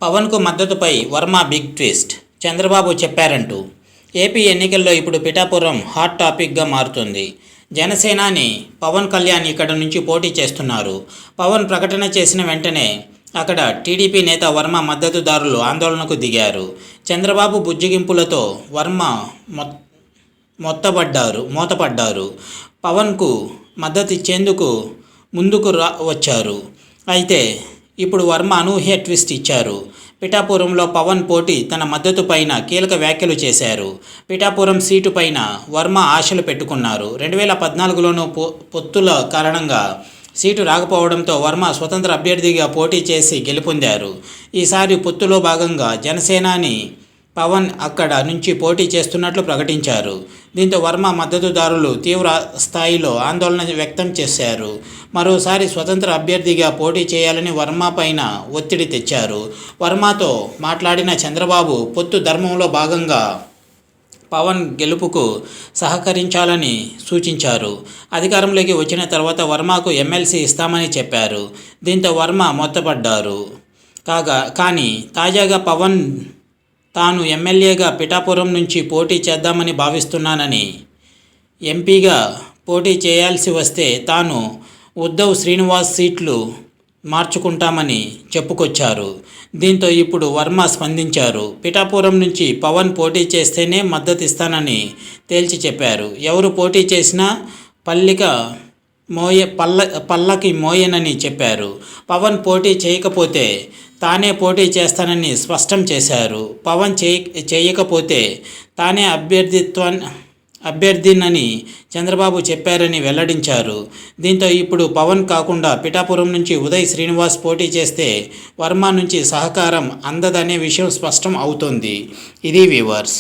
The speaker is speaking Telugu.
పవన్కు మద్దతుపై వర్మ బిగ్ ట్విస్ట్. చంద్రబాబు చెప్పారంటూ. ఏపీ ఎన్నికల్లో ఇప్పుడు పిఠాపురం హాట్ టాపిక్గా మారుతుంది. జనసేనాని పవన్ కళ్యాణ్ ఇక్కడ నుంచి పోటీ చేస్తున్నారు. పవన్ ప్రకటన చేసిన వెంటనే అక్కడ టీడీపీ నేత వర్మ మద్దతుదారులు ఆందోళనకు దిగారు. చంద్రబాబు బుజ్జగింపులతో వర్మ మూతపడ్డారు. పవన్కు మద్దతిచ్చేందుకు ముందుకు వచ్చారు. అయితే ఇప్పుడు వర్మ అనూహ్య ట్విస్ట్ ఇచ్చారు. పిఠాపురంలో పవన్ పోటీ తన మద్దతు పైన కీలక వ్యాఖ్యలు చేశారు. పిఠాపురం సీటు పైన వర్మ ఆశలు పెట్టుకున్నారు. 2014లోనూ పొత్తుల కారణంగా సీటు రాకపోవడంతో వర్మ స్వతంత్ర అభ్యర్థిగా పోటీ చేసి గెలుపొందారు. ఈసారి పొత్తులో భాగంగా జనసేనాని పవన్ అక్కడ నుంచి పోటీ చేస్తున్నట్లు ప్రకటించారు. దీంతో వర్మ మద్దతుదారులు తీవ్ర స్థాయిలో ఆందోళన వ్యక్తం చేశారు. మరోసారి స్వతంత్ర అభ్యర్థిగా పోటీ చేయాలని వర్మ పైన ఒత్తిడి తెచ్చారు. వర్మతో మాట్లాడిన చంద్రబాబు పొత్తు ధర్మంలో భాగంగా పవన్ గెలుపుకు సహకరించాలని సూచించారు. అధికారంలోకి వచ్చిన తర్వాత వర్మకు ఎమ్మెల్సీ ఇస్తామని చెప్పారు. దీంతో వర్మ మూతపడ్డారు. కానీ తాజాగా పవన్ తాను ఎమ్మెల్యేగా పిఠాపురం నుంచి పోటీ చేద్దామని భావిస్తున్నానని, ఎంపీగా పోటీ చేయాల్సి వస్తే తాను ఉద్ధవ్ శ్రీనివాస్ సీట్లు మార్చుకుంటామని చెప్పుకొచ్చారు. దీంతో ఇప్పుడు వర్మ స్పందించారు. పిఠాపురం నుంచి పవన్ పోటీ చేస్తేనే మద్దతిస్తానని తేల్చి చెప్పారు. ఎవరు పోటీ చేసినా పల్లకి మోయనని చెప్పారు. పవన్ పోటీ చేయకపోతే తానే పోటీ చేస్తానని స్పష్టం చేశారు. పవన్ చేయకపోతే తానే అభ్యర్థినని చంద్రబాబు చెప్పారని వెల్లడించారు. దీంతో ఇప్పుడు పవన్ కాకుండా పిఠాపురం నుంచి ఉదయ్ శ్రీనివాస్ పోటీ చేస్తే వర్మ నుంచి సహకారం అందదనే విషయం స్పష్టం అవుతోంది. ఇది వ్యూవర్స్.